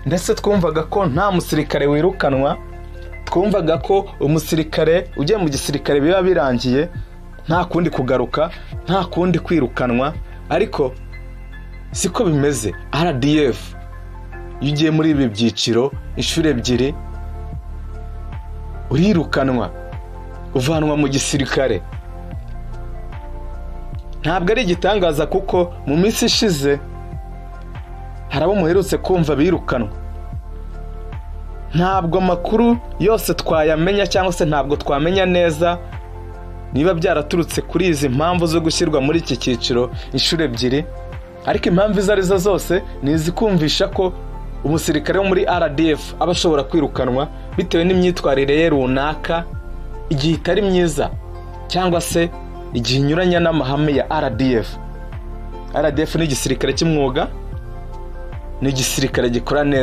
ndetse twumvaga ko nta musirikare wirukanwa, twumvaga ko umusirikare ugiye mu gisirikare biba birangiye, nta kundi kugaruka, nta kundi kwirukanwa. Ariko siko bimeze. RDF iyo ugiye muri ibi byiciro inshuro ebyiri urirukanwa, uvanwa mu gisirikare. Ntabwo ari igitangaza kuko mu minsi ishize hari abo muherutse kumva birukanwa. Ntabwo amakuru yose twayamenya cyangwa se ntabwo twamenya neza niba byaraturutse kuri izi mpamvu zo gushyirwa muri iki cyiciro inshuro ebyiri, ariko impamvu izo arizo zose ni izikumvisha ko umusirikare wo muri RDF aba ashobora kwirukanwa bitewe n'imyitwarire ye runaka igihe itari myiza cyangwa se igihe inyuranya n'amahame ya RDF. RDF ni igisirikare cy'umwuga, ni igisirikare gikora neza.